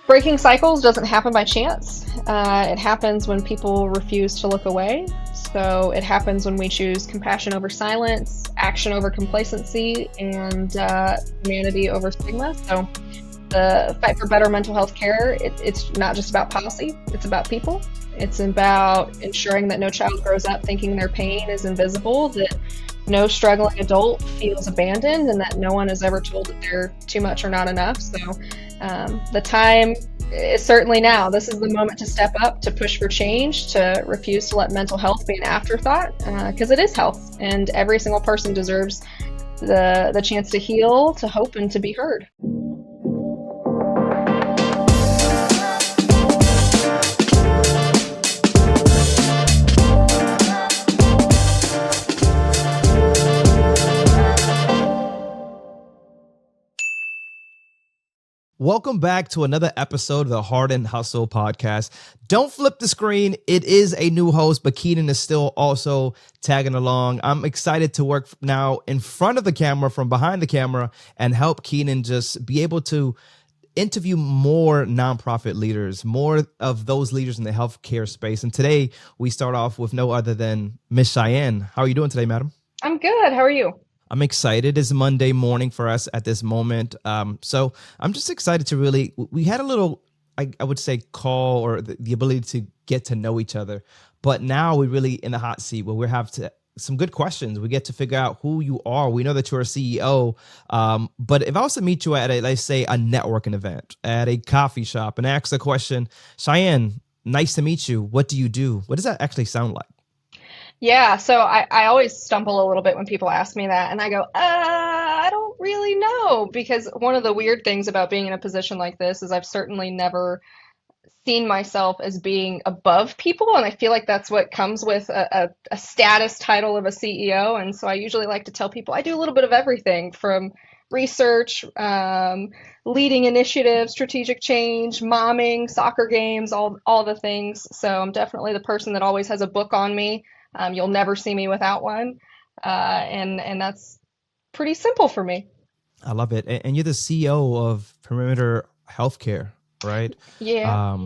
Breaking cycles doesn't happen by chance. It happens when people refuse to look away. So it happens when we choose compassion over silence, action over complacency, and humanity over stigma. So the fight for better mental health care, it's not just about policy, it's about people. It's about ensuring that no child grows up thinking their pain is invisible, that no struggling adult feels abandoned, and that no one is ever told that they're too much or not enough. So the time is certainly now. This is the moment to step up, to push for change, to refuse to let mental health be an afterthought, because it is health, and every single person deserves the chance to heal, to hope, and to be heard. Welcome back to another episode of the Hart and Hustle Podcast. Don't flip the screen. It is a new host, but Keenan is still also tagging along. I'm excited to work now in front of the camera, from behind the camera, and help Keenan just be able to interview more nonprofit leaders, more of those leaders in the healthcare space. And today we start off with no other than Miss Shyanne. How are you doing today, madam? I'm good. How are you? I'm excited. It's Monday morning for us at this moment. So I'm just excited to we had a little, I would say, call, or the ability to get to know each other. But now we're really in the hot seat where we have some good questions. We get to figure out who you are. We know that you're a CEO. But if I was to meet you at let's say a networking event, at a coffee shop, and ask the question, Shyanne, nice to meet you. What do you do? What does that actually sound like? Yeah, so I always stumble a little bit when people ask me that, and I go, I don't really know, because one of the weird things about being in a position like this is I've certainly never seen myself as being above people, and I feel like that's what comes with a status title of a CEO. And so I usually like to tell people I do a little bit of everything, from research, leading initiatives, strategic change, momming, soccer games, all the things. So I'm definitely the person that always has a book on me. You'll never see me without one. And that's pretty simple for me. I love it. And you're the CEO of Perimeter Healthcare, right? Yeah.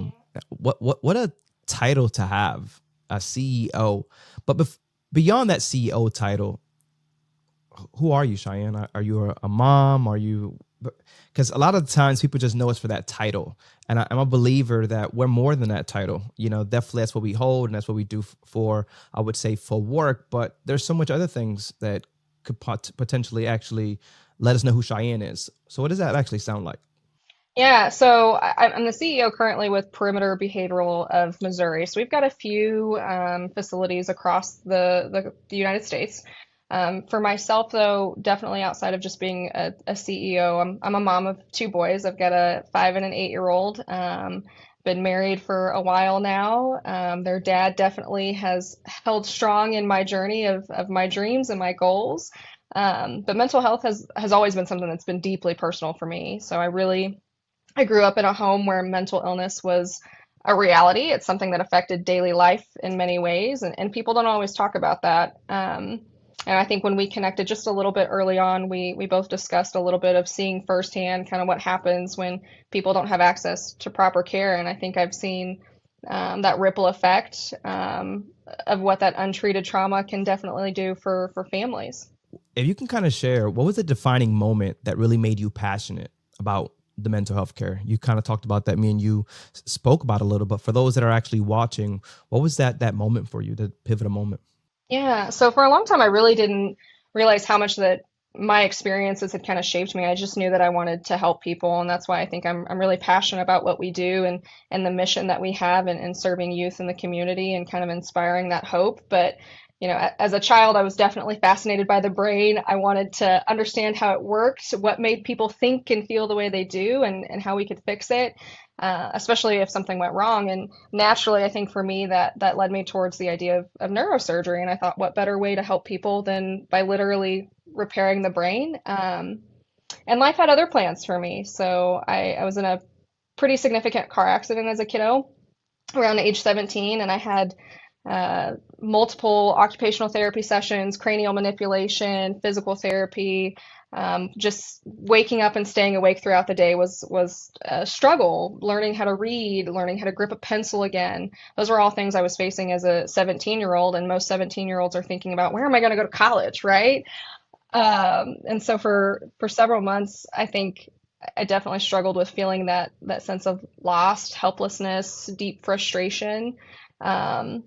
What a title to have, a CEO. But beyond that CEO title, who are you, Shyanne? Are you a mom? Are you? Because a lot of the times people just know us for that title. And I'm a believer that we're more than that title. You know, definitely that's what we hold, and that's what we do for, I would say, for work. But there's so much other things that could potentially actually let us know who Shyanne is. So what does that actually sound like? Yeah, so I'm the CEO currently with Perimeter Behavioral of Missouri. So we've got a few facilities across the United States. For myself, though, definitely outside of just being a CEO, I'm a mom of two boys. I've got a 5 and an 8-year-old. Been married for a while now. Their dad definitely has held strong in my journey of my dreams and my goals. But mental health has always been something that's been deeply personal for me. So I grew up in a home where mental illness was a reality. It's something that affected daily life in many ways, and people don't always talk about that. And I think when we connected just a little bit early on, we both discussed a little bit of seeing firsthand kind of what happens when people don't have access to proper care. And I think I've seen that ripple effect of what that untreated trauma can definitely do for families. If you can kind of share, what was the defining moment that really made you passionate about the mental health care? You kind of talked about that. Me and you spoke about a little, but for those that are actually watching, what was that moment for you, the pivotal moment? Yeah, so for a long time, I really didn't realize how much that my experiences had kind of shaped me. I just knew that I wanted to help people, and that's why I think I'm really passionate about what we do and the mission that we have in serving youth in the community and kind of inspiring that hope. But as a child, I was definitely fascinated by the brain. I wanted to understand how it worked, what made people think and feel the way they do, and how we could fix it, especially if something went wrong. And naturally, I think for me, that led me towards the idea of neurosurgery. And I thought, what better way to help people than by literally repairing the brain? And life had other plans for me. So I was in a pretty significant car accident as a kiddo around age 17, and I had multiple occupational therapy sessions, cranial manipulation, physical therapy, Just waking up and staying awake throughout the day was a struggle. Learning how to read, learning how to grip a pencil again. Those were all things I was facing as a 17-year-old, and most 17-year-olds are thinking about where am I going to go to college, right? And so for several months, I think I definitely struggled with feeling that sense of lost, helplessness, deep frustration. Um,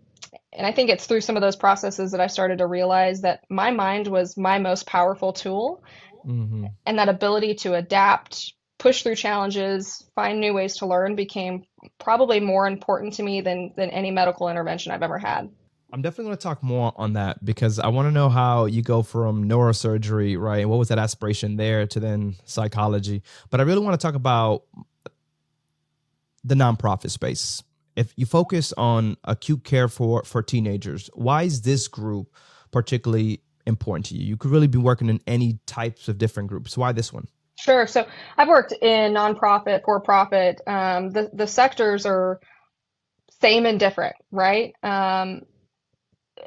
and I think it's through some of those processes that I started to realize that my mind was my most powerful tool, Hmm. and that ability to adapt, push through challenges, find new ways to learn became probably more important to me than any medical intervention I've ever had. I'm definitely going to talk more on that because I want to know how you go from neurosurgery, right? And what was that aspiration there to then psychology? But I really want to talk about the nonprofit space. If you focus on acute care for teenagers, why is this group particularly important to you? You could really be working in any types of different groups. Why this one? Sure. So I've worked in nonprofit, for profit. The sectors are same and different, right?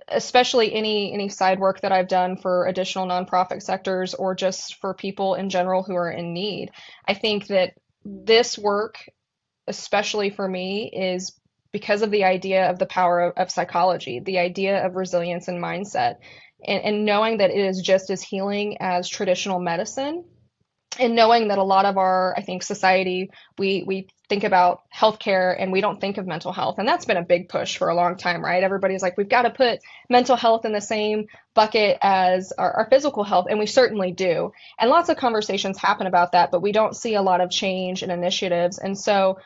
Especially any side work that I've done for additional nonprofit sectors or just for people in general who are in need. I think that this work, especially for me, is because of the idea of the power of psychology, the idea of resilience and mindset, and knowing that it is just as healing as traditional medicine, and knowing that a lot of our, I think, society, we think about healthcare and we don't think of mental health. And that's been a big push for a long time, right? Everybody's like, we've got to put mental health in the same bucket as our physical health. And we certainly do. And lots of conversations happen about that, but we don't see a lot of change and initiatives. And so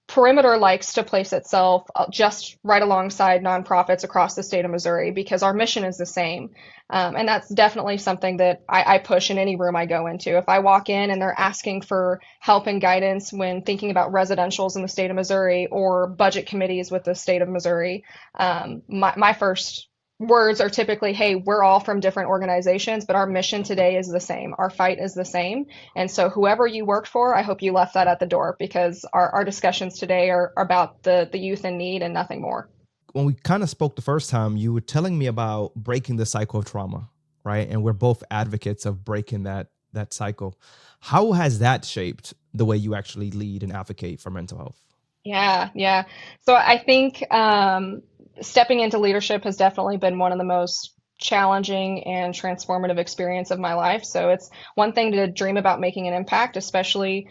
Perimeter likes to place itself just right alongside nonprofits across the state of Missouri because our mission is the same. And that's definitely something that I push in any room I go into. If I walk in and they're asking for help and guidance when thinking about residentials in the state of Missouri or budget committees with the state of Missouri, my first words are typically, hey, we're all from different organizations, but our mission today is the same. Our fight is the same. And so whoever you worked for, I hope you left that at the door because our discussions today are about the youth in need and nothing more. When we kind of spoke the first time, you were telling me about breaking the cycle of trauma, right? And we're both advocates of breaking that cycle. How has that shaped the way you actually lead and advocate for mental health? Yeah, yeah. So I think stepping into leadership has definitely been one of the most challenging and transformative experience of my life. So it's one thing to dream about making an impact, especially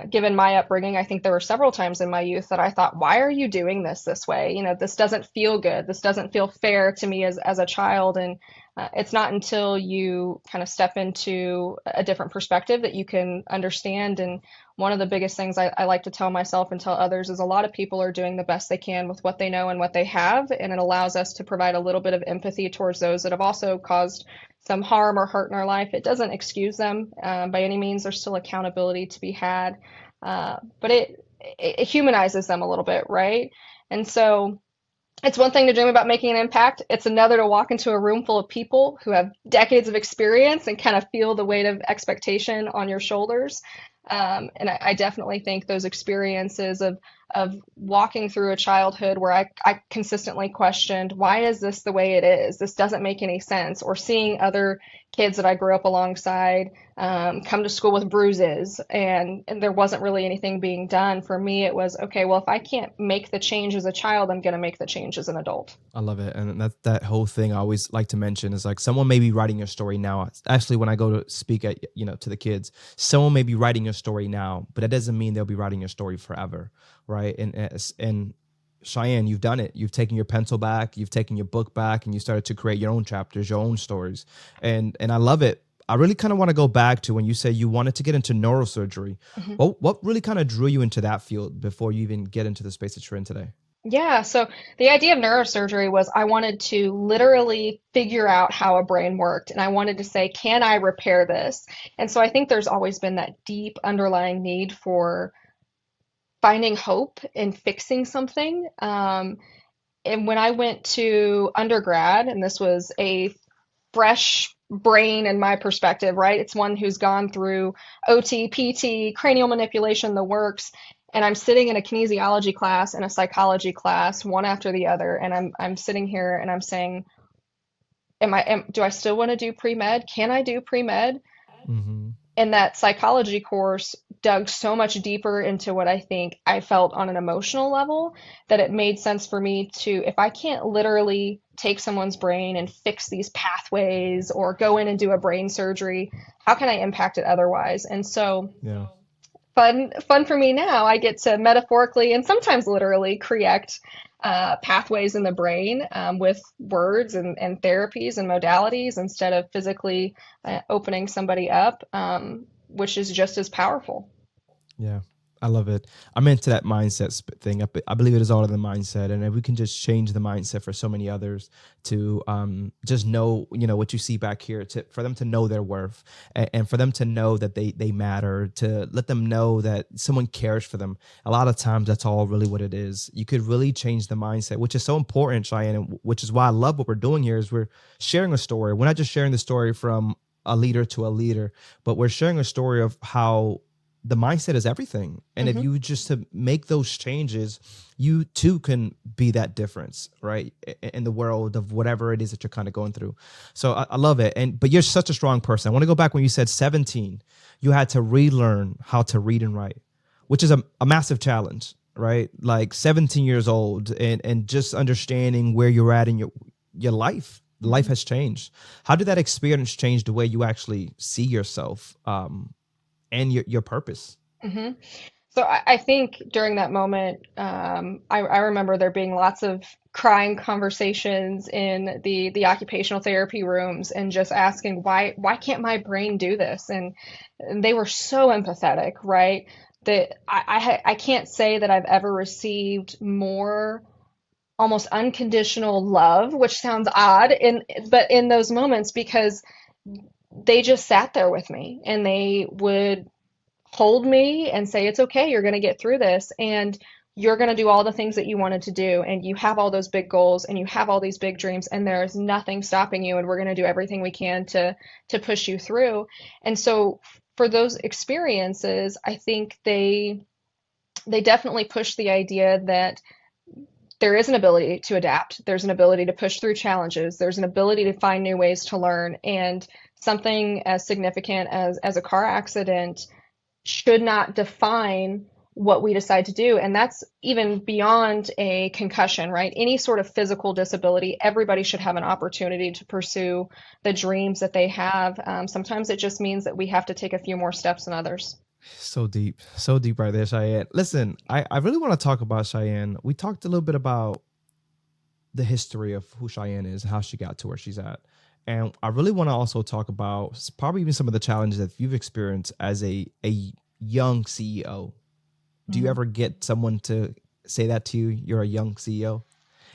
given my upbringing. I think there were several times in my youth that I thought, why are you doing this way? You know, this doesn't feel good. This doesn't feel fair to me as a child. And it's not until you kind of step into a different perspective that you can understand. And one of the biggest things I like to tell myself and tell others is a lot of people are doing the best they can with what they know and what they have. And it allows us to provide a little bit of empathy towards those that have also caused some harm or hurt in our life. It doesn't excuse them by any means. There's still accountability to be had, but it humanizes them a little bit, right? And so it's one thing to dream about making an impact. It's another to walk into a room full of people who have decades of experience and kind of feel the weight of expectation on your shoulders. And I definitely think those experiences of walking through a childhood where I consistently questioned, why is this the way it is? This doesn't make any sense. Or seeing other kids that I grew up alongside come to school with bruises and there wasn't really anything being done. For me, it was, okay, well, if I can't make the change as a child, I'm going to make the change as an adult. I love it. And that whole thing I always like to mention is like someone may be writing your story now. Actually, when I go to speak at, to the kids, someone may be writing your story now, but that doesn't mean they'll be writing your story forever. Right. And Shyanne, you've done it. You've taken your pencil back, you've taken your book back, and you started to create your own chapters, your own stories. And I love it. I really kind of want to go back to when you said you wanted to get into neurosurgery. Mhm. What really kind of drew you into that field before you even get into the space that you're in today? Yeah, so the idea of neurosurgery was I wanted to literally figure out how a brain worked, and I wanted to say, can I repair this? And so I think there's always been that deep underlying need for finding hope in fixing something. And when I went to undergrad, and this was a fresh brain in my perspective, right? It's one who's gone through OT, PT, cranial manipulation, the works. And I'm sitting in a kinesiology class and a psychology class, one after the other, and I'm sitting here and I'm saying, do I still want to do pre-med? Can I do pre-med? Hmm. And that psychology course dug so much deeper into what I think I felt on an emotional level that it made sense for me to, if I can't literally take someone's brain and fix these pathways or go in and do a brain surgery, how can I impact it otherwise? And so Yeah. fun for me now. I get to metaphorically and sometimes literally correct pathways in the brain with words and therapies and modalities instead of physically opening somebody up, which is just as powerful. Yeah, I love it. I'm into that mindset thing. I believe it is all in the mindset, and if we can just change the mindset for so many others to just know, what you see back here, to for them to know their worth, and for them to know that they matter, to let them know that someone cares for them. A lot of times, that's all really what it is. You could really change the mindset, which is so important, Cheyenne, and which is why I love what we're doing here. Is we're sharing a story. We're not just sharing the story from a leader to a leader, but we're sharing a story of how the mindset is everything. And if Hmm. you just to make those changes, you too can be that difference, right? In the world of whatever it is that you're kind of going through. So I love it. But you're such a strong person. I want to go back when you said 17, you had to relearn how to read and write, which is a massive challenge, right? Like 17 years old and just understanding where you're at in your life. Life Hmm. has changed. How did that experience change the way you actually see yourself? And your purpose. Hmm. So I think during that moment, I remember there being lots of crying conversations in the occupational therapy rooms and just asking why can't my brain do this? And they were so empathetic, right? That I can't say that I've ever received more almost unconditional love, which sounds odd but in those moments because they just sat there with me and they would hold me and say, it's okay, you're going to get through this. And you're going to do all the things that you wanted to do. And you have all those big goals and you have all these big dreams and there's nothing stopping you. And we're going to do everything we can to push you through. And so for those experiences, I think they definitely push the idea that there is an ability to adapt. There's an ability to push through challenges. There's an ability to find new ways to learn. And something as significant as a car accident should not define what we decide to do. And that's even beyond a concussion, right? Any sort of physical disability, everybody should have an opportunity to pursue the dreams that they have. Sometimes it just means that we have to take a few more steps than others. So deep right there, Cheyenne. Listen, I really want to talk about Cheyenne. We talked a little bit about the history of who Cheyenne is, how she got to where she's at. And I really want to also talk about probably even some of the challenges that you've experienced as a young CEO. Do you Mhm. ever get someone to say that to you? You're a young CEO?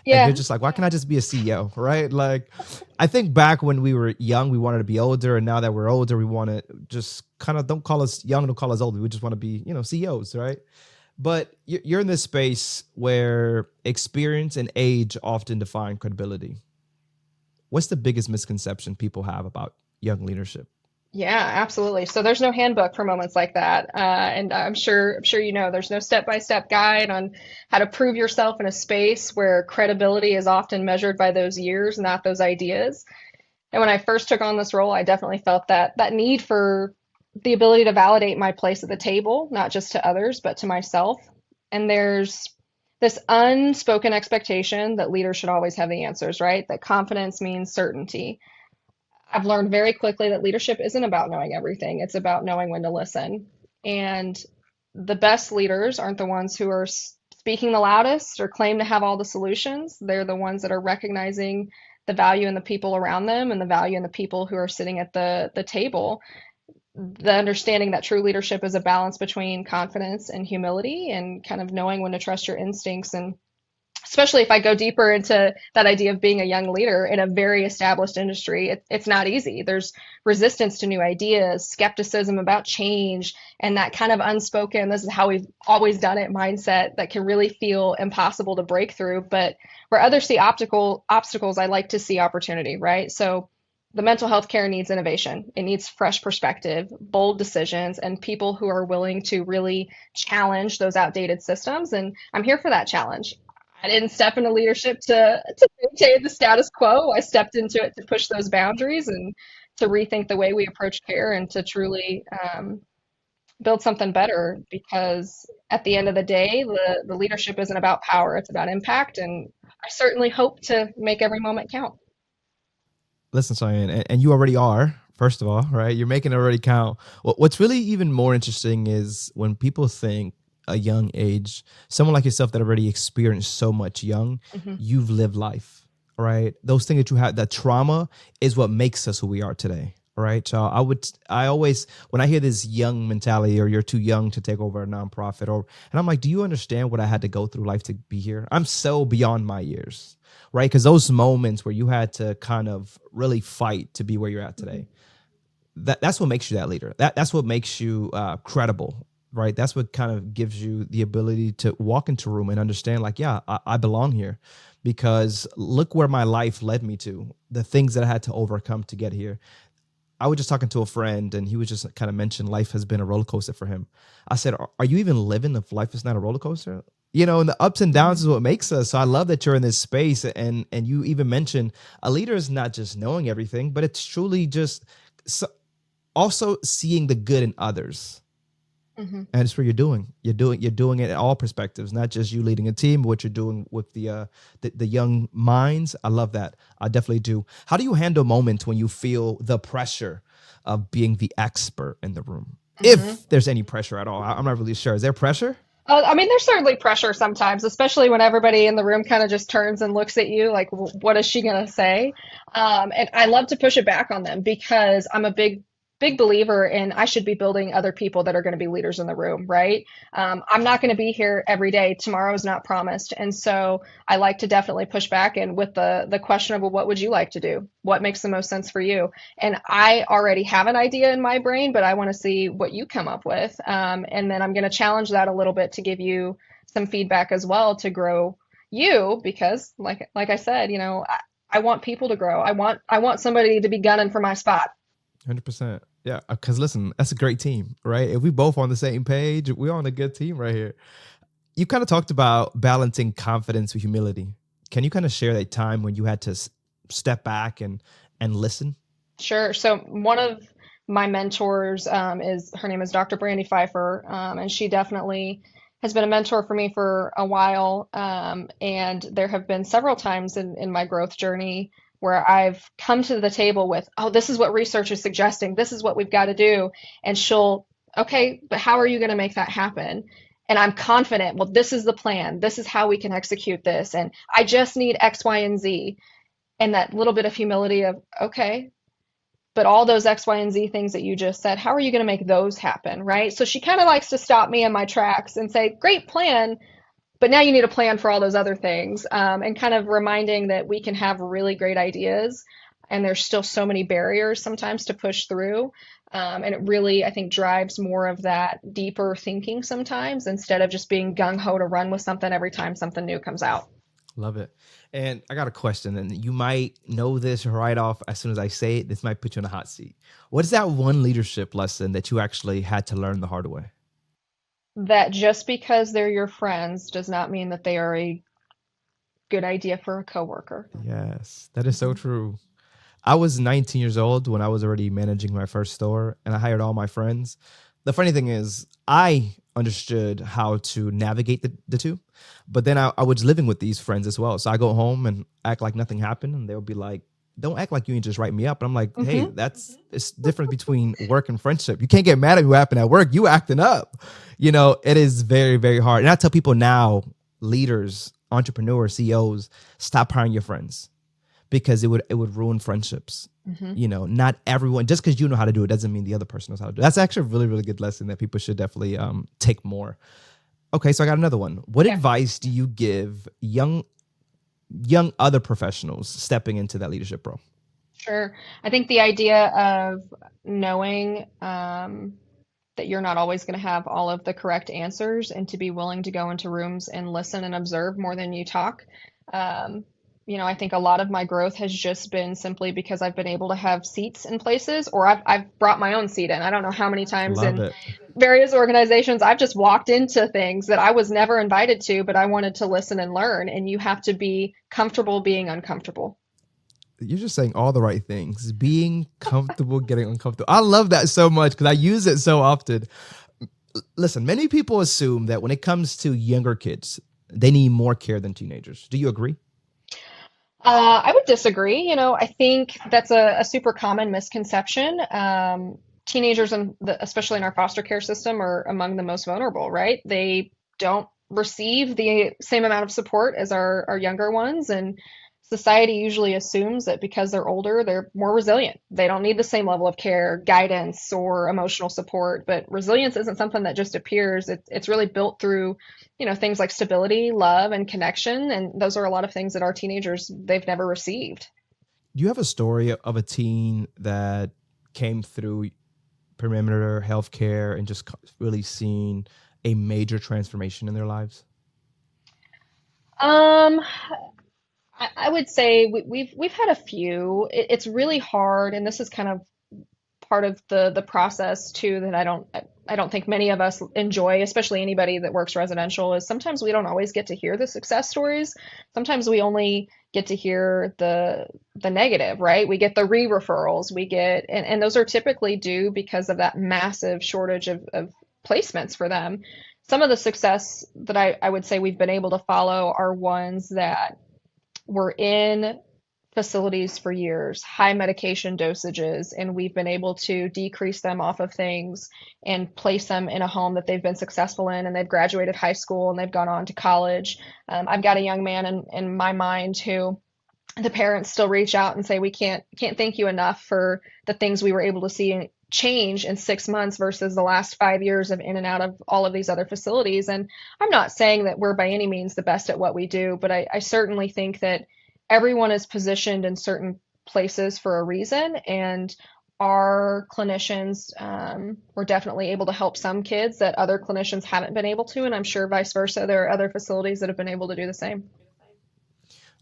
And you're Yeah. just like, why can't I just be a CEO? Right. Like, I think back when we were young, we wanted to be older. And now that we're older, we want to just kind of don't call us young, don't call us old. We just want to be, CEOs. Right. But you're in this space where experience and age often define credibility. What's the biggest misconception people have about young leadership? Yeah, absolutely. So there's no handbook for moments like that, and I'm sure you know there's no step-by-step guide on how to prove yourself in a space where credibility is often measured by those years, not those ideas. And when I first took on this role, I definitely felt that need for the ability to validate my place at the table, not just to others, but to myself. And there's this unspoken expectation that leaders should always have the answers, right? That confidence means certainty. I've learned very quickly that leadership isn't about knowing everything, it's about knowing when to listen. And the best leaders aren't the ones who are speaking the loudest or claim to have all the solutions. They're the ones that are recognizing the value in the people around them and the value in the people who are sitting at the table. The understanding that true leadership is a balance between confidence and humility and kind of knowing when to trust your instincts and especially if I go deeper into that idea of being a young leader in a very established industry, it's not easy. There's resistance to new ideas, skepticism about change, and that kind of unspoken, this is how we've always done it mindset that can really feel impossible to break through. But where others see obstacles, I like to see opportunity, right? So the mental health care needs innovation. It needs fresh perspective, bold decisions, and people who are willing to really challenge those outdated systems. And I'm here for that challenge. I didn't step into leadership to maintain the status quo. I stepped into it to push those boundaries and to rethink the way we approach care and to truly build something better. Because at the end of the day, the leadership isn't about power, it's about impact. And I certainly hope to make every moment count. Listen, Cheyenne, and you already are. First of all, right? You're making it already count. What's really even more interesting is when people think a young age, someone like yourself that already experienced so much young, Hmm. you've lived life, right? Those things that you had, that trauma is what makes us who we are today, right? So I always, when I hear this young mentality or you're too young to take over a nonprofit, and I'm like, do you understand what I had to go through life to be here? I'm so beyond my years, right? Because those moments where you had to kind of really fight to be where you're at Hmm. today, that's what makes you that leader. That's what makes you credible, right? That's what kind of gives you the ability to walk into a room and understand, like, yeah, I belong here, because look where my life led me to, the things that I had to overcome to get here. I was just talking to a friend, and he was just kind of mentioned life has been a roller coaster for him. I said, "Are you even living if life is not a roller coaster?" You know, and the ups and downs Hmm. is what makes us. So I love that you're in this space, and you even mentioned a leader is not just knowing everything, but it's truly just so, also seeing the good in others. Hmm. And it's what you're doing it in all perspectives, not just you leading a team, but what you're doing with the young minds. I love that. I definitely do. How do you handle moments when you feel the pressure of being the expert in the room? Hmm. If there's any pressure at all, I'm not really sure. Is there pressure? I mean, there's certainly pressure sometimes, especially when everybody in the room kind of just turns and looks at you like, What is she going to say?" And I love to push it back on them because I'm a big believer in I should be building other people that are going to be leaders in the room, right? I'm not going to be here every day. Tomorrow is not promised. And so I like to definitely push back and with the question of, well, what would you like to do? What makes the most sense for you? And I already have an idea in my brain, but I want to see what you come up with. And then I'm going to challenge that a little bit to give you some feedback as well to grow you, because like I said, I want people to grow. I want somebody to be gunning for my spot. 100%. Yeah, because listen, that's a great team, right? If we both on the same page, we're on a good team right here. You kind of talked about balancing confidence with humility. Can you kind of share that time when you had to step back and listen? Sure. So one of my mentors is her name is Dr. Brandy Pfeiffer, and she definitely has been a mentor for me for a while. And there have been several times in my growth journey where I've come to the table with, "Oh, this is what research is suggesting. This is what we've got to do," and she'll, "Okay, but how are you going to make that happen?" And I'm confident, "Well, this is the plan. This is how we can execute this, and I just need X, Y, and Z." And that little bit of humility of, "Okay, but all those X, Y, and Z things that you just said, how are you going to make those happen?" Right? So she kind of likes to stop me in my tracks and say, "Great plan, but now you need a plan for all those other things." And kind of reminding that we can have really great ideas and there's still so many barriers sometimes to push through. And it really, I think, drives more of that deeper thinking sometimes instead of just being gung ho to run with something every time something new comes out. Love it. And I got a question, and you might know this right off as soon as I say it. This might put you in a hot seat. What is that one leadership lesson that you actually had to learn the hard way? That just because they're your friends does not mean that they are a good idea for a coworker. Yes, that is so Mhm. true. I was 19 years old when I was already managing my first store, and I hired all my friends. The funny thing is, I understood how to navigate the two, but then I was living with these friends as well. So I go home and act like nothing happened, and they'll be like, "Don't act like you ain't just write me up." And I'm like, "Hey, Mhm. that's it's different between work and friendship. You can't get mad at me what happened at work. You acting up. You know, it is very, very hard." And I tell people now, leaders, entrepreneurs, CEOs, stop hiring your friends because it would ruin friendships. Mhm. You know, not everyone, just because you know how to do it doesn't mean the other person knows how to do it. That's actually a really, really good lesson that people should definitely take more. Okay, so I got another one. What Yeah, advice do you give young other professionals stepping into that leadership role? sure. I think the idea of knowing that you're not always going to have all of the correct answers and to be willing to go into rooms and listen and observe more than you talk. Um, I think a lot of my growth has just been simply because I've been able to have seats in places, or I've brought my own seat in. I don't know how many times Love in it. various organizations I've just walked into things that I was never invited to, but I wanted to listen and learn. And you have to be comfortable being uncomfortable. You're just saying all the right things. Being comfortable, getting uncomfortable. I love that so much because I use it so often. Listen, many people assume that when it comes to younger kids, they need more care than teenagers. Do you agree? I would disagree. I think that's a super common misconception. Teenagers, especially in our foster care system, are among the most vulnerable, right? They don't receive the same amount of support as our younger ones. And society usually assumes that because they're older, they're more resilient. They don't need the same level of care, guidance, or emotional support. But resilience isn't something that just appears. It's really built through things like stability, love, and connection. And those are a lot of things that our teenagers, they've never received. Do you have a story of a teen that came through perimeter healthcare and just really seen a major transformation in their lives? Um, I would say we've had a few. It's really hard, and this is kind of part of the process too that I don't think many of us enjoy, especially anybody that works residential, is sometimes we don't always get to hear the success stories. Sometimes we only get to hear the negative, right? We get the re-referrals, and those are typically due because of that massive shortage of placements for them. Some of the success that I would say we've been able to follow are ones that were in facilities for years, high medication dosages, and we've been able to decrease them off of things and place them in a home that they've been successful in, and they've graduated high school and they've gone on to college. I've got a young man in my mind who the parents still reach out and say, we can't thank you enough for the things we were able to see change in 6 months versus the last 5 years of in and out of all of these other facilities. And I'm not saying that we're by any means the best at what we do, but I certainly think that everyone is positioned in certain places for a reason. And our clinicians were definitely able to help some kids that other clinicians haven't been able to. And I'm sure vice versa, there are other facilities that have been able to do the same.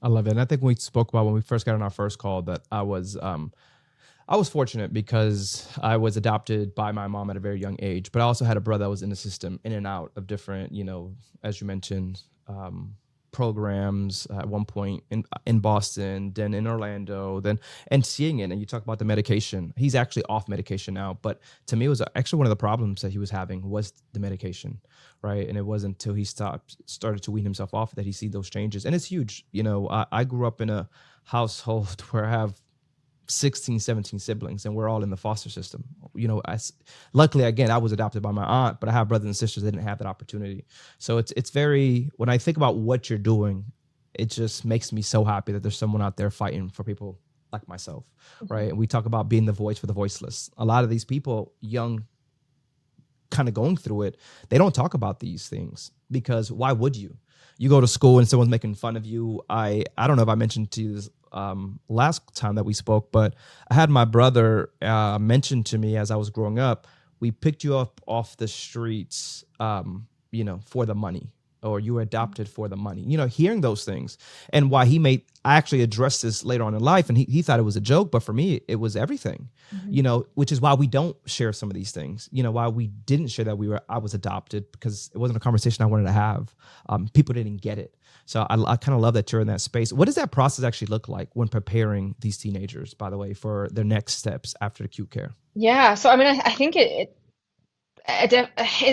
I love it. And I think we spoke about when we first got on our first call that I was fortunate because I was adopted by my mom at a very young age, but I also had a brother that was in the system, in and out of different, as you mentioned, programs at one point in Boston, then in Orlando, then and seeing it. And you talk about the medication. He's actually off medication now, but to me, it was actually one of the problems that he was having was the medication, right? And it wasn't until he started to wean himself off that he see those changes. And it's huge. I grew up in a household where I have 16, 17 siblings, and we're all in the foster system. Luckily, again, I was adopted by my aunt, but I have brothers and sisters that didn't have that opportunity. So it's very, when I think about what you're doing, it just makes me so happy that there's someone out there fighting for people like myself, right? And we talk about being the voice for the voiceless. A lot of these people, young, kind of going through it, they don't talk about these things because why would you? You go to school and someone's making fun of you. I don't know if I mentioned to you this last time that we spoke, but I had my brother mention to me as I was growing up, we picked you up off the streets, for the money, or you were adopted for the money, hearing those things. And why I actually addressed this later on in life, and he thought it was a joke, but for me, it was everything, which is why we don't share some of these things, why we didn't share that I was adopted, because it wasn't a conversation I wanted to have. People didn't get it. So I kind of love that you're in that space. What does that process actually look like when preparing these teenagers, by the way, for their next steps after acute care? Yeah, so I mean, I think it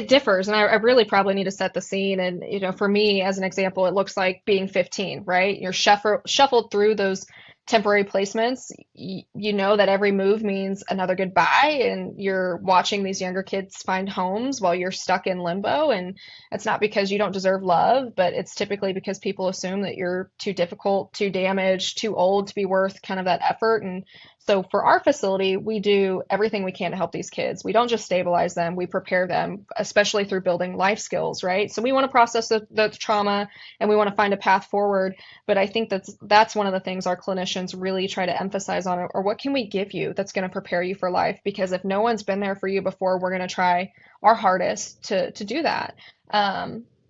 differs, and I really probably need to set the scene. And for me, as an example, it looks like being 15, right? You're shuffled through those temporary placements. You know that every move means another goodbye, and you're watching these younger kids find homes while you're stuck in limbo. And it's not because you don't deserve love, but it's typically because people assume that you're too difficult, too damaged, too old to be worth kind of that effort. And so for our facility, we do everything we can to help these kids. We don't just stabilize them, we prepare them, especially through building life skills, right? So we want to process the trauma, and we want to find a path forward. But I think that's one of the things our clinicians really try to emphasize on, or what can we give you that's going to prepare you for life? Because if no one's been there for you before, we're going to try our hardest to do that.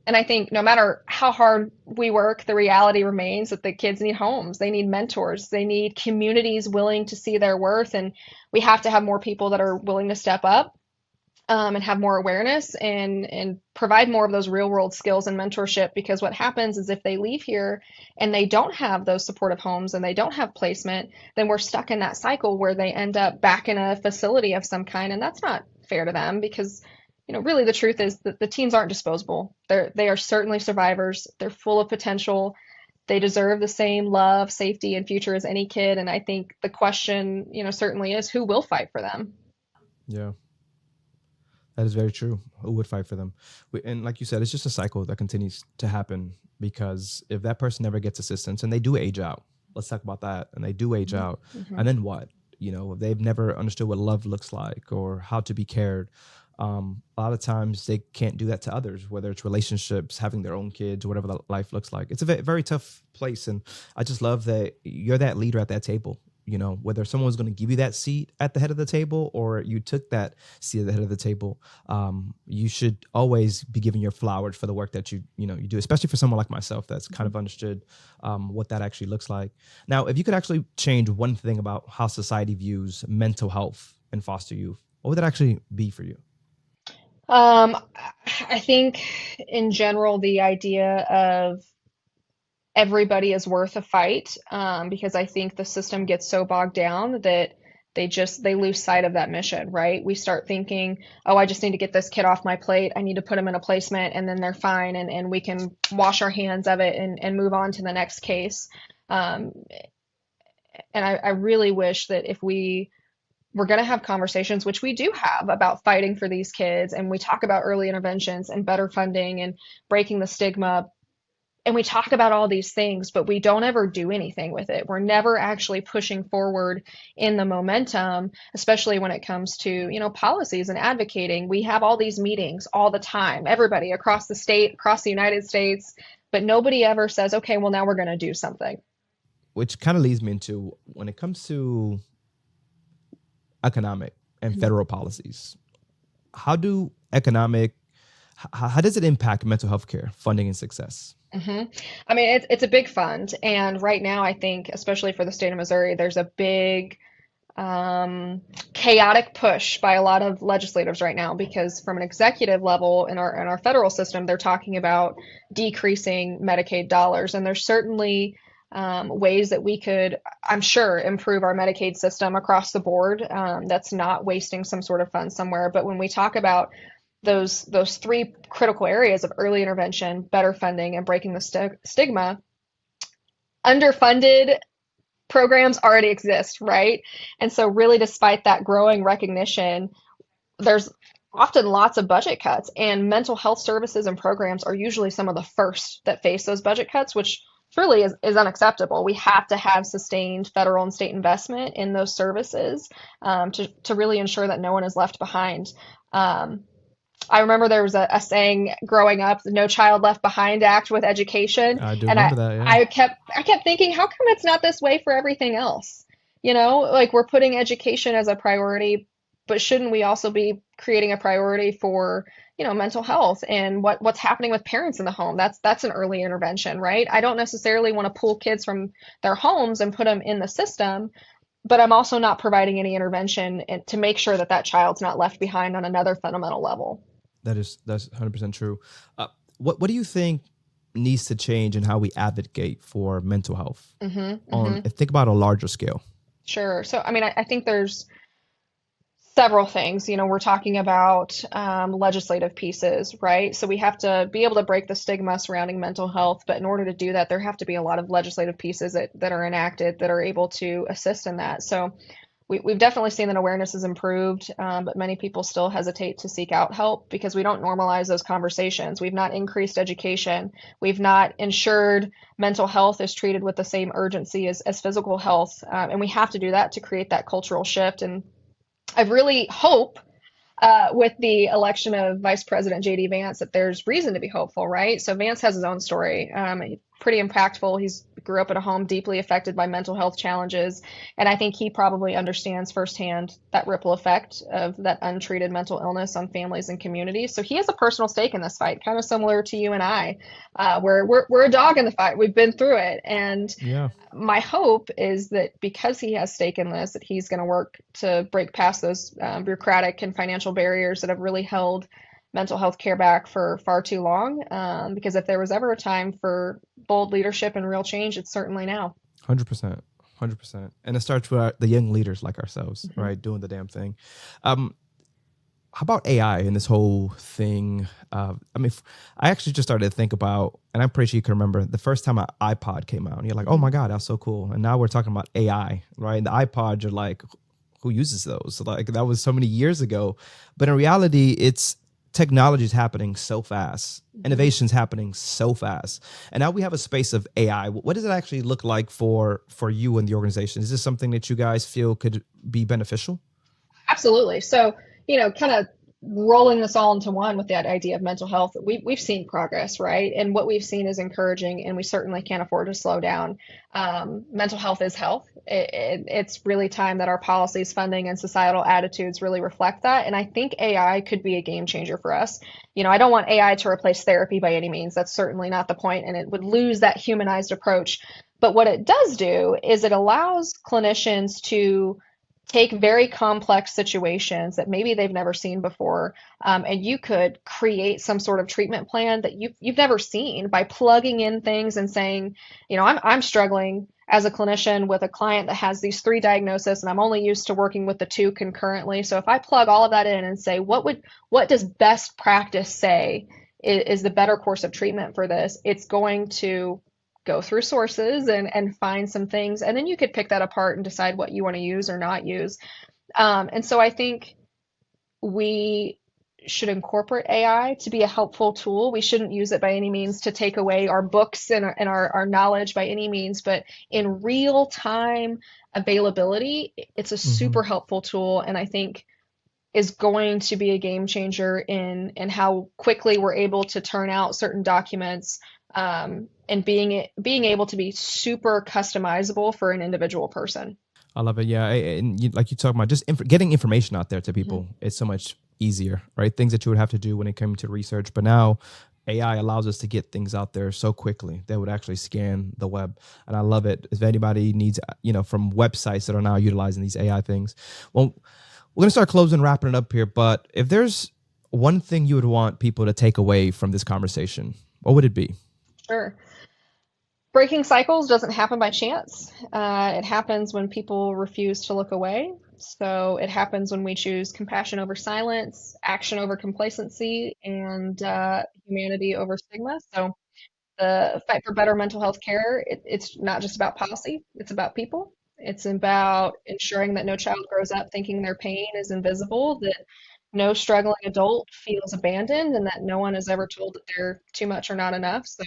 And I think no matter how hard we work, the reality remains that the kids need homes, they need mentors, they need communities willing to see their worth, and we have to have more people that are willing to step up. and have more awareness and provide more of those real world skills and mentorship. Because what happens is if they leave here and they don't have those supportive homes and they don't have placement, then we're stuck in that cycle where they end up back in a facility of some kind. And that's not fair to them because, really the truth is that the teens aren't disposable. They are certainly survivors. They're full of potential. They deserve the same love, safety, and future as any kid. And I think the question, certainly is who will fight for them? Yeah. That is very true. Who would fight for them? And like you said, it's just a cycle that continues to happen because if that person never gets assistance and they do age out, let's talk about that. And they do age out. And then what? They've never understood what love looks like or how to be cared. A lot of times they can't do that to others, whether it's relationships, having their own kids, or whatever the life looks like. It's a very tough place. And I just love that you're that leader at that table. Whether someone's going to give you that seat at the head of the table or you took that seat at the head of the table, you should always be giving your flowers for the work that you do, especially for someone like myself that's kind of understood what that actually looks like. Now, if you could actually change one thing about how society views mental health and foster youth, what would that actually be for you? I think in general, the idea of everybody is worth a fight, because I think the system gets so bogged down that they lose sight of that mission, right? We start thinking, oh, I just need to get this kid off my plate. I need to put them in a placement and then they're fine and we can wash our hands of it and move on to the next case. And I really wish that if we're going to have conversations, which we do have, about fighting for these kids, and we talk about early interventions and better funding and breaking the stigma, and we talk about all these things, but we don't ever do anything with it. We're never actually pushing forward in the momentum, especially when it comes to, policies and advocating. We have all these meetings all the time, everybody across the state, across the United States, but nobody ever says, okay, well, now we're going to do something. Which kind of leads me into when it comes to economic and federal policies, how does it impact mental health care funding and success? I mean, it's a big fund. And right now, I think, especially for the state of Missouri, there's a big chaotic push by a lot of legislators right now, because from an executive level in our federal system, they're talking about decreasing Medicaid dollars. And there's certainly ways that we could, I'm sure, improve our Medicaid system across the board. That's not wasting some sort of fund somewhere. But when we talk about those three critical areas of early intervention, better funding, and breaking the stigma, underfunded programs already exist, right? And so really, despite that growing recognition, there's often lots of budget cuts, and mental health services and programs are usually some of the first that face those budget cuts, which truly is unacceptable. We have to have sustained federal and state investment in those services to really ensure that no one is left behind. I remember there was a saying growing up, the No Child Left Behind Act with education. I do And remember that, yeah. I kept thinking, how come it's not this way for everything else? Like we're putting education as a priority, but shouldn't we also be creating a priority for, mental health and what's happening with parents in the home? That's an early intervention, right? I don't necessarily want to pull kids from their homes and put them in the system, but I'm also not providing any intervention to make sure that child's not left behind on another fundamental level. That's 100% true. What do you think needs to change in how we advocate for mental health think about a larger scale? Sure. So, I mean, I think there's several things. We're talking about legislative pieces, right? So we have to be able to break the stigma surrounding mental health, but in order to do that, there have to be a lot of legislative pieces that are enacted that are able to assist in that. So we've definitely seen that awareness has improved, but many people still hesitate to seek out help because we don't normalize those conversations. We've not increased education. We've not ensured mental health is treated with the same urgency as physical health. And we have to do that to create that cultural shift. And I really hope with the election of Vice President J.D. Vance that there's reason to be hopeful, right? So Vance has his own story, pretty impactful. He's grew up in a home deeply affected by mental health challenges. And I think he probably understands firsthand that ripple effect of that untreated mental illness on families and communities. So he has a personal stake in this fight, kind of similar to you and I, where we're a dog in the fight. We've been through it. And Yeah. my hope is that because he has stake in this, that he's going to work to break past those bureaucratic and financial barriers that have really held mental health care back for far too long. Because if there was ever a time for bold leadership and real change, it's certainly now. 100%. 100%. And it starts with the young leaders like ourselves, Mm-hmm. right? Doing the damn thing. How about AI and this whole thing? I actually just started to think about, and I'm pretty sure you can remember the first time an iPod came out. And you're like, oh my God, that's so cool. And now we're talking about AI, right? And the iPods are like, who uses those? Like that was so many years ago. But in reality, it's technology is happening so fast. Innovation's happening so fast. And now we have a space of AI. What does it actually look like for you and the organization? Is this something that you guys feel could be beneficial? Absolutely. So, kind of rolling this all into one with that idea of mental health, we've seen progress, right? And what we've seen is encouraging, and we certainly can't afford to slow down. Mental health is health. It's really time that our policies, funding, and societal attitudes really reflect that. And I think AI could be a game changer for us. I don't want AI to replace therapy by any means. That's certainly not the point, and it would lose that humanized approach. But what it does do is it allows clinicians to take very complex situations that maybe they've never seen before, and you could create some sort of treatment plan that you've never seen by plugging in things and saying, I'm struggling as a clinician with a client that has these three diagnoses, and I'm only used to working with the two concurrently. So if I plug all of that in and say, what does best practice say is the better course of treatment for this? It's going to go through sources and find some things, and then you could pick that apart and decide what you want to use or not use. And so I think we should incorporate AI to be a helpful tool. We shouldn't use it by any means to take away our books and our knowledge by any means, but in real time availability, it's a Mm-hmm. super helpful tool, and I think is going to be a game changer in how quickly we're able to turn out certain documents, and being able to be super customizable for an individual person. I love it. Yeah. And like you talk about just getting information out there to Mhm. people, it's so much easier, right? Things that you would have to do when it came to research. But now AI allows us to get things out there so quickly that would actually scan the web. And I love it. If anybody needs, from websites that are now utilizing these AI things, well, we're going to start closing, wrapping it up here. But if there's one thing you would want people to take away from this conversation, what would it be? Sure. Breaking cycles doesn't happen by chance. It happens when people refuse to look away. So it happens when we choose compassion over silence, action over complacency, and humanity over stigma. So the fight for better mental health care, it's not just about policy, it's about people. It's about ensuring that no child grows up thinking their pain is invisible, that no struggling adult feels abandoned, and that no one is ever told that they're too much or not enough. So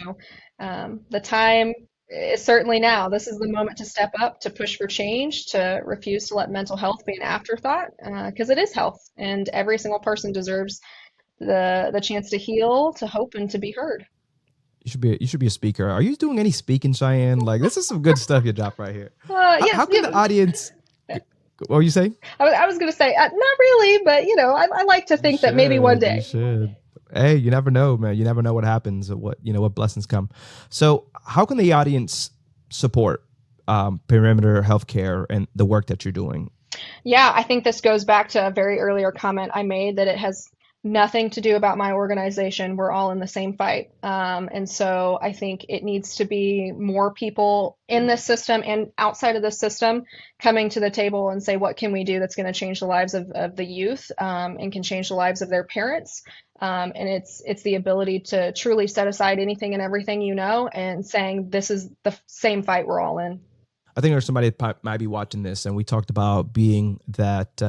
the time is certainly now. This is the moment to step up, to push for change, to refuse to let mental health be an afterthought, because it is health, and every single person deserves the chance to heal, to hope, and to be heard. You should be a speaker. Are you doing any speaking, Cheyenne? Like this is some good stuff you dropped right here. How, Yes, how can the audience? What were you saying? I was going to say, not really, but I like to You think that maybe one should. You day. should. Hey, you never know, man. You never know what happens, or what blessings come. So, how can the audience support Perimeter Healthcare and the work that you're doing? Yeah, I think this goes back to a very earlier comment I made that it has nothing to do about my organization. We're all in the same fight. And so I think it needs to be more people in this system and outside of the system coming to the table and say, what can we do that's going to change the lives of the youth, and can change the lives of their parents? And it's the ability to truly set aside anything and everything and saying, this is the same fight we're all in. I think there's somebody that might be watching this, and we talked about being that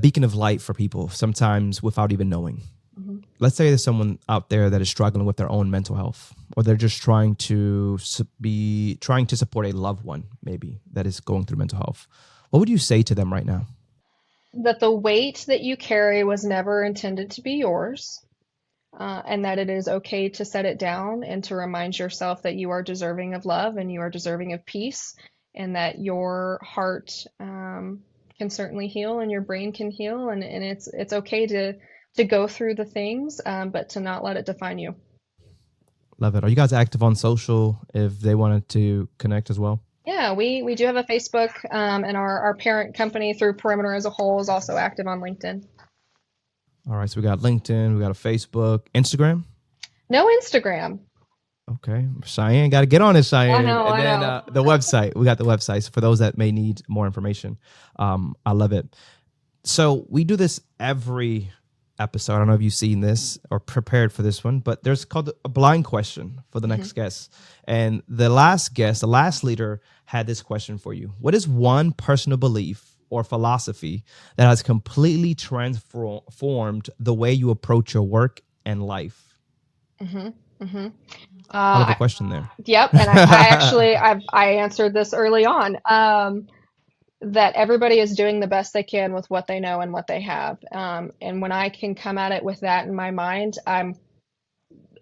beacon of light for people sometimes without even knowing. Mhm. Let's say there's someone out there that is struggling with their own mental health, or they're just trying to be trying to support a loved one maybe that is going through mental health. What would you say to them right now? That the weight that you carry was never intended to be yours, and that it is okay to set it down and to remind yourself that you are deserving of love and you are deserving of peace, and that your heart can certainly heal and your brain can heal, and it's okay to go through the things, but to not let it define you. Love it. Are you guys active on social if they wanted to connect as well? Yeah, we do have a Facebook, and our parent company through Perimeter as a whole is also active on LinkedIn. All right. So we got LinkedIn, we got a Facebook, Instagram. No Instagram. Okay. Shyanne, got to get on it, Shyanne. And I then know. the website. We got the website. So for those that may need more information, I love it. So we do this every episode. I don't know if you've seen this or prepared for this one, but there's called a blind question for the next guest. And the last guest, the last leader, had this question for you. What is one personal belief or philosophy that has completely transformed the way you approach your work and life? Mm-hmm. Mm-hmm. I love the question there. Yep, and I actually I answered this early on. That everybody is doing the best they can with what they know and what they have. And when I can come at it with that in my mind, I'm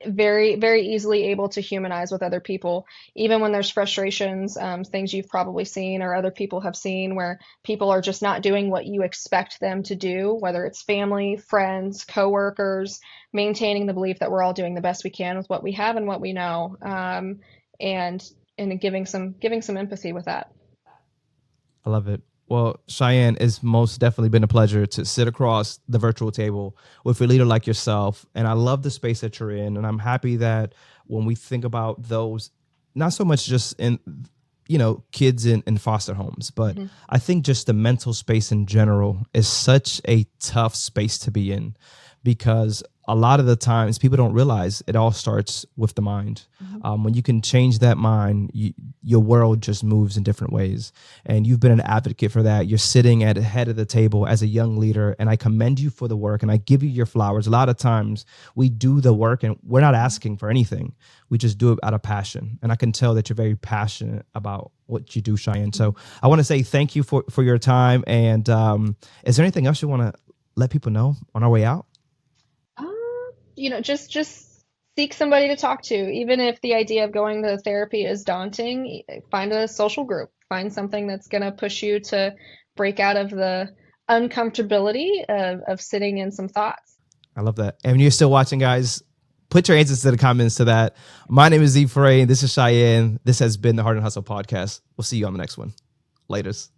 very, very easily able to humanize with other people, even when there's frustrations, things you've probably seen or other people have seen where people are just not doing what you expect them to do, whether it's family, friends, coworkers, maintaining the belief that we're all doing the best we can with what we have and what we know, and giving some empathy with that. I love it. Well, Shyanne, it's most definitely been a pleasure to sit across the virtual table with a leader like yourself. And I love the space that you're in. And I'm happy that when we think about those, not so much just in, kids in foster homes, but I think just the mental space in general is such a tough space to be in, because a lot of the times people don't realize it all starts with the mind. When you can change that mind, your world just moves in different ways. And you've been an advocate for that. You're sitting at the head of the table as a young leader, and I commend you for the work and I give you your flowers. A lot of times we do the work and we're not asking for anything. We just do it out of passion. And I can tell that you're very passionate about what you do, Shyanne. So I want to say thank you for your time. And is there anything else you want to let people know on our way out? Just seek somebody to talk to. Even if the idea of going to therapy is daunting, find a social group. Find something that's going to push you to break out of the uncomfortability of sitting in some thoughts. I love that. And when you're still watching, guys, put your answers to the comments to that. My name is Z Frey. This is Shyanne. This has been the Hart and Hustle Podcast. We'll see you on the next one. Laters.